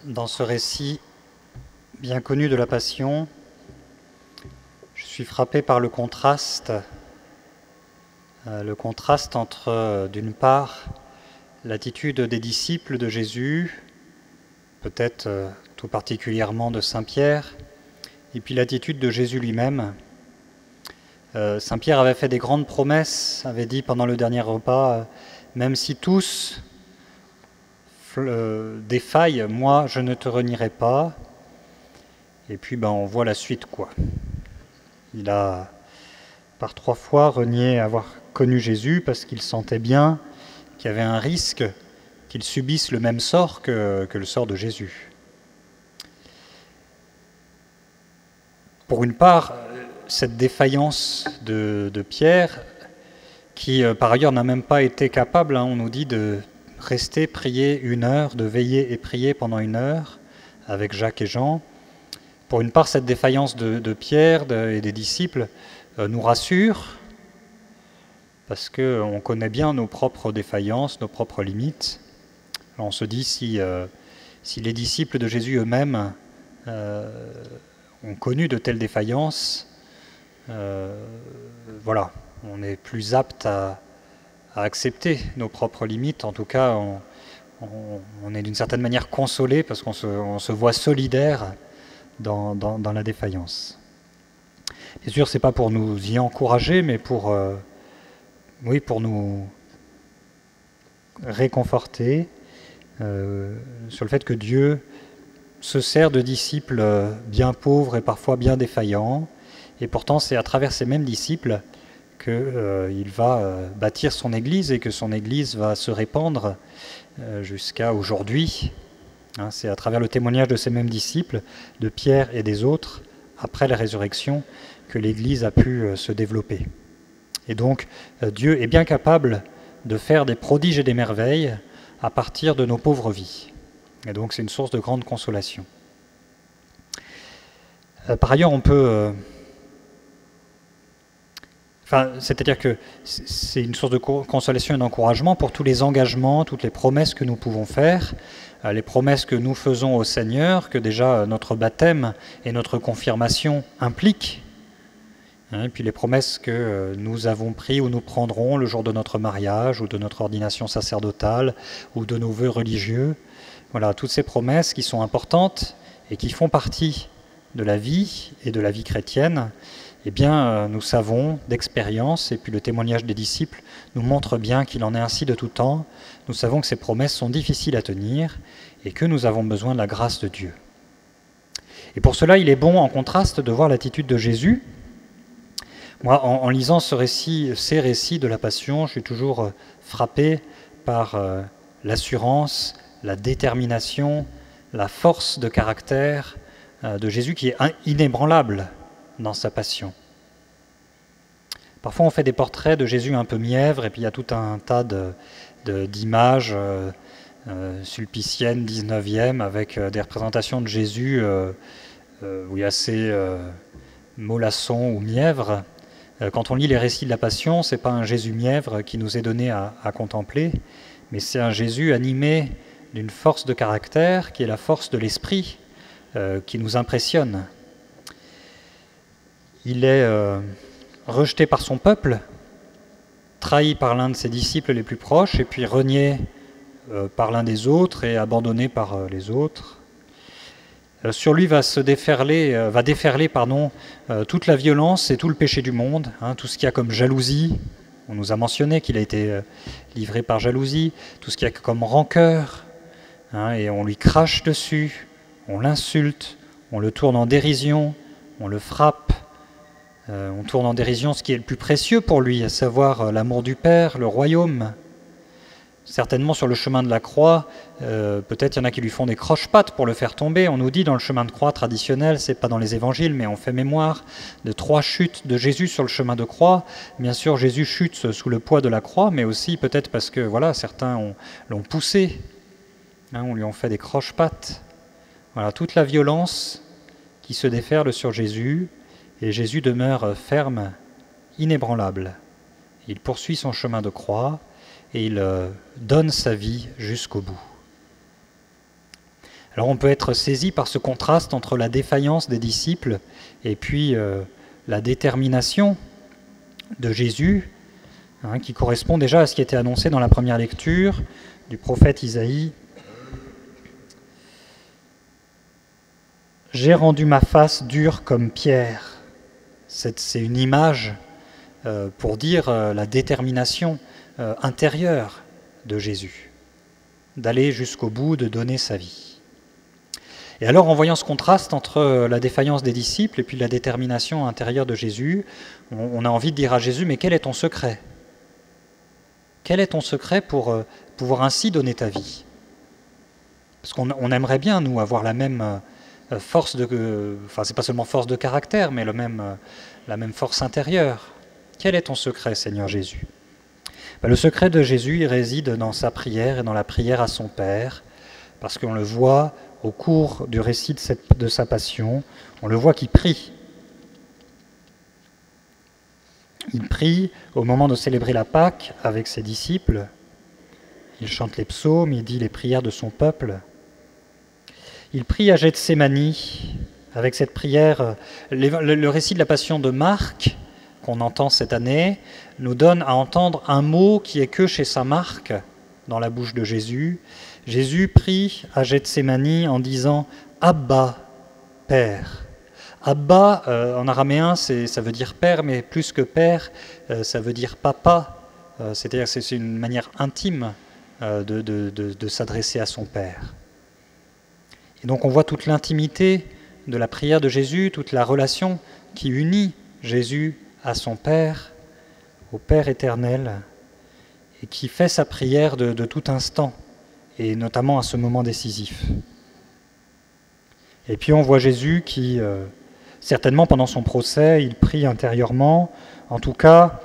Dans ce récit bien connu de la Passion, je suis frappé par le contraste entre, d'une part, l'attitude des disciples de Jésus, peut-être tout particulièrement de Saint Pierre, et puis l'attitude de Jésus lui-même. Saint Pierre avait fait des grandes promesses, avait dit pendant le dernier repas, même si tous défaillent, moi je ne te renierai pas. Et puis on voit la suite, quoi. Il a par 3 fois renié avoir connu Jésus parce qu'il sentait bien qu'il y avait un risque qu'il subisse le même sort que le sort de Jésus. Pour une part, cette défaillance de Pierre, qui par ailleurs n'a même pas été capable, on nous dit, de rester prier 1 heure, de veiller et prier pendant 1 heure avec Jacques et Jean. Pour une part, cette défaillance de Pierre et des disciples nous rassure, parce qu'on connaît bien nos propres défaillances, nos propres limites. Alors on se dit, si les disciples de Jésus eux-mêmes ont connu de telles défaillances, voilà, on est plus apte à accepter nos propres limites. En tout cas, on est d'une certaine manière consolé parce qu'on se voit solidaire dans la défaillance. Bien sûr, ce n'est pas pour nous y encourager, mais pour nous réconforter sur le fait que Dieu se sert de disciples bien pauvres et parfois bien défaillants, et pourtant c'est à travers ces mêmes disciples qu'il va bâtir son Église et que son Église va se répandre jusqu'à aujourd'hui. C'est à travers le témoignage de ces mêmes disciples, de Pierre et des autres, après la résurrection, que l'Église a pu se développer. Et donc, Dieu est bien capable de faire des prodiges et des merveilles à partir de nos pauvres vies. Et donc, c'est une source de grande consolation. Par ailleurs, on peut... c'est-à-dire que c'est une source de consolation et d'encouragement pour tous les engagements, toutes les promesses que nous pouvons faire, les promesses que nous faisons au Seigneur, que déjà notre baptême et notre confirmation impliquent, et puis les promesses que nous avons prises ou nous prendrons le jour de notre mariage ou de notre ordination sacerdotale ou de nos vœux religieux. Voilà, toutes ces promesses qui sont importantes et qui font partie de la vie et de la vie chrétienne, eh bien, nous savons d'expérience, et puis le témoignage des disciples nous montre bien qu'il en est ainsi de tout temps. Nous savons que ces promesses sont difficiles à tenir et que nous avons besoin de la grâce de Dieu. Et pour cela, il est bon, en contraste, de voir l'attitude de Jésus. Moi, en lisant ces récits de la Passion, je suis toujours frappé par l'assurance, la détermination, la force de caractère de Jésus qui est inébranlable dans sa passion. Parfois on fait des portraits de Jésus un peu mièvres, et puis il y a tout un tas d'images sulpiciennes, 19e, avec des représentations de Jésus assez mollassons ou mièvres. Quand on lit les récits de la Passion, c'est pas un Jésus mièvre qui nous est donné à contempler, mais c'est un Jésus animé d'une force de caractère qui est la force de l'esprit qui nous impressionne. Il est rejeté par son peuple, trahi par l'un de ses disciples les plus proches, et puis renié par l'un des autres et abandonné par les autres. Sur lui va déferler toute la violence et tout le péché du monde, tout ce qu'il y a comme jalousie. On nous a mentionné qu'il a été livré par jalousie, tout ce qu'il y a comme rancœur, et on lui crache dessus, on l'insulte, on le tourne en dérision, on le frappe. On tourne en dérision ce qui est le plus précieux pour lui, à savoir l'amour du Père, le royaume. Certainement sur le chemin de la croix, peut-être il y en a qui lui font des croche-pattes pour le faire tomber. On nous dit dans le chemin de croix traditionnel, c'est pas dans les évangiles, mais on fait mémoire de 3 chutes de Jésus sur le chemin de croix. Bien sûr, Jésus chute sous le poids de la croix, mais aussi peut-être parce que certains l'ont poussé, on lui a fait des croche-pattes. Voilà, toute la violence qui se déferle sur Jésus. Et Jésus demeure ferme, inébranlable. Il poursuit son chemin de croix et il donne sa vie jusqu'au bout. Alors on peut être saisi par ce contraste entre la défaillance des disciples et puis la détermination de Jésus, qui correspond déjà à ce qui était annoncé dans la première lecture du prophète Isaïe. « J'ai rendu ma face dure comme pierre ». C'est une image pour dire la détermination intérieure de Jésus, d'aller jusqu'au bout, de donner sa vie. Et alors, en voyant ce contraste entre la défaillance des disciples et puis la détermination intérieure de Jésus, on a envie de dire à Jésus, mais quel est ton secret ? Quel est ton secret pour pouvoir ainsi donner ta vie ? Parce qu'on aimerait bien, nous, avoir la même force de... Enfin, c'est pas seulement force de caractère, mais la même force intérieure. Quel est ton secret, Seigneur Jésus ? Le secret de Jésus, il réside dans sa prière et dans la prière à son Père, parce qu'on le voit au cours du récit de sa passion, on le voit qu'il prie. Il prie au moment de célébrer la Pâque avec ses disciples. Il chante les psaumes, il dit les prières de son peuple. Il prie à Gethsémani avec cette prière. Le récit de la passion de Marc, qu'on entend cette année, nous donne à entendre un mot qui est que chez saint Marc, dans la bouche de Jésus. Jésus prie à Gethsémani en disant « Abba, Père ». Abba, en araméen, ça veut dire père, mais plus que père, ça veut dire papa. C'est-à-dire que c'est une manière intime de s'adresser à son Père. Et donc on voit toute l'intimité de la prière de Jésus, toute la relation qui unit Jésus à son Père, au Père éternel, et qui fait sa prière de tout instant, et notamment à ce moment décisif. Et puis on voit Jésus qui, certainement pendant son procès, il prie intérieurement, en tout cas,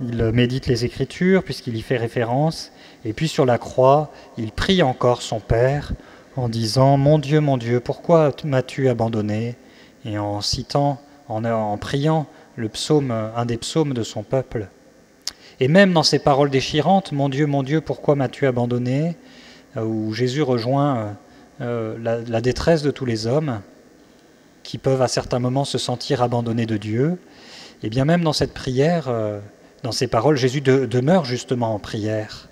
il médite les Écritures, puisqu'il y fait référence, et puis sur la croix, il prie encore son Père, en disant « Mon Dieu, pourquoi m'as-tu abandonné ?» et en citant, en priant le psaume, un des psaumes de son peuple. Et même dans ces paroles déchirantes, « Mon Dieu, pourquoi m'as-tu abandonné ?» où Jésus rejoint la détresse de tous les hommes qui peuvent à certains moments se sentir abandonnés de Dieu, et bien même dans cette prière, dans ces paroles, Jésus demeure justement en prière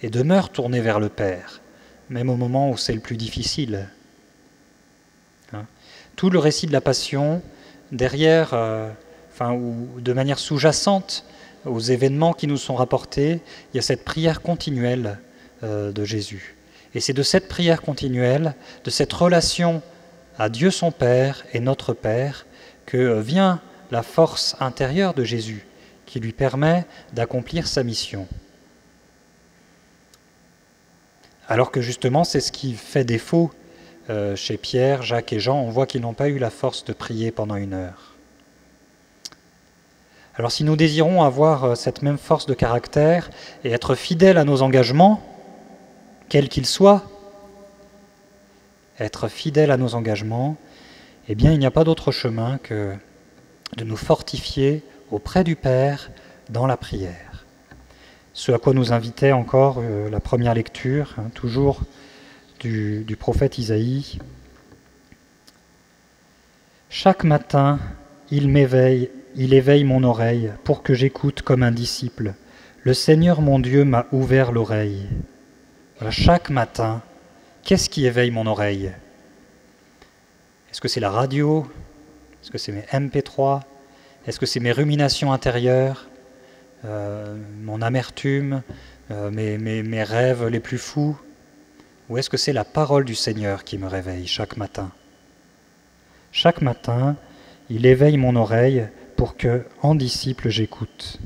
et demeure tourné vers le Père, même au moment où c'est le plus difficile. Tout le récit de la Passion, derrière, ou de manière sous-jacente aux événements qui nous sont rapportés, il y a cette prière continuelle de Jésus. Et c'est de cette prière continuelle, de cette relation à Dieu son Père et notre Père, que vient la force intérieure de Jésus, qui lui permet d'accomplir sa mission. Alors que justement, c'est ce qui fait défaut chez Pierre, Jacques et Jean. On voit qu'ils n'ont pas eu la force de prier pendant 1 heure. Alors si nous désirons avoir cette même force de caractère et être fidèles à nos engagements, quels qu'ils soient, être fidèles à nos engagements, eh bien il n'y a pas d'autre chemin que de nous fortifier auprès du Père dans la prière. Ce à quoi nous invitait encore la première lecture, toujours du prophète Isaïe. Chaque matin, il éveille mon oreille pour que j'écoute comme un disciple. Le Seigneur mon Dieu m'a ouvert l'oreille. Voilà, chaque matin, qu'est-ce qui éveille mon oreille ? Est-ce que c'est la radio ? Est-ce que c'est mes MP3 ? Est-ce que c'est mes ruminations intérieures ? Mon amertume, mes rêves les plus fous, ou est-ce que c'est la parole du Seigneur qui me réveille chaque matin ? Chaque matin, il éveille mon oreille pour que, en disciple, j'écoute.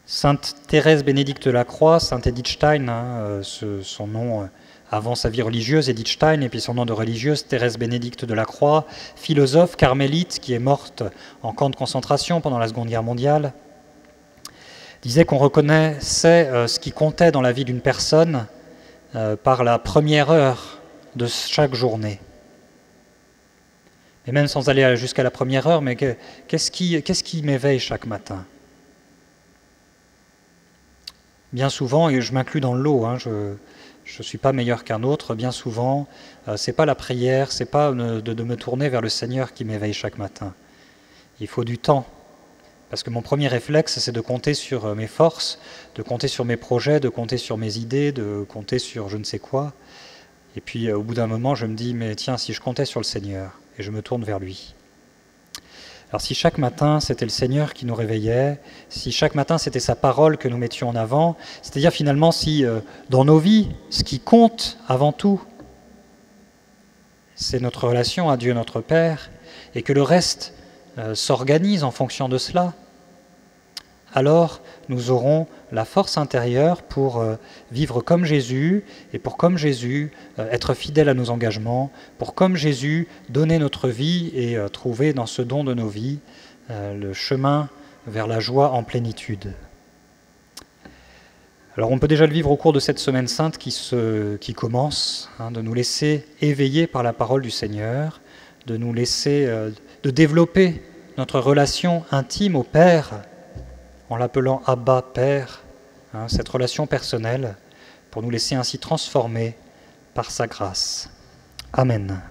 Sainte Thérèse Bénédicte de la Croix, Sainte Edith Stein, son nom avant sa vie religieuse, Edith Stein, et puis son nom de religieuse, Thérèse Bénédicte de la Croix, philosophe carmélite qui est morte en camp de concentration pendant la Seconde Guerre mondiale, disait qu'on reconnaissait ce qui comptait dans la vie d'une personne par la première heure de chaque journée. Et même sans aller jusqu'à la première heure, mais qu'est-ce qui m'éveille chaque matin ? Bien souvent, et je m'inclus dans le lot, Je ne suis pas meilleur qu'un autre, bien souvent. Ce n'est pas la prière, ce n'est pas de me tourner vers le Seigneur qui m'éveille chaque matin. Il faut du temps. Parce que mon premier réflexe, c'est de compter sur mes forces, de compter sur mes projets, de compter sur mes idées, de compter sur je ne sais quoi. Et puis au bout d'un moment, je me dis, mais tiens, si je comptais sur le Seigneur, et je me tourne vers lui. Alors si chaque matin, c'était le Seigneur qui nous réveillait, si chaque matin, c'était sa parole que nous mettions en avant, c'est-à-dire finalement si dans nos vies, ce qui compte avant tout, c'est notre relation à Dieu notre Père, et que le reste s'organise en fonction de cela, alors nous aurons la force intérieure pour vivre comme Jésus, et pour comme Jésus être fidèle à nos engagements, pour comme Jésus donner notre vie et trouver dans ce don de nos vies le chemin vers la joie en plénitude. Alors on peut déjà le vivre au cours de cette semaine sainte qui commence, de nous laisser éveiller par la parole du Seigneur, de nous laisser, de développer notre relation intime au Père, en l'appelant Abba, Père, cette relation personnelle, pour nous laisser ainsi transformer par sa grâce. Amen.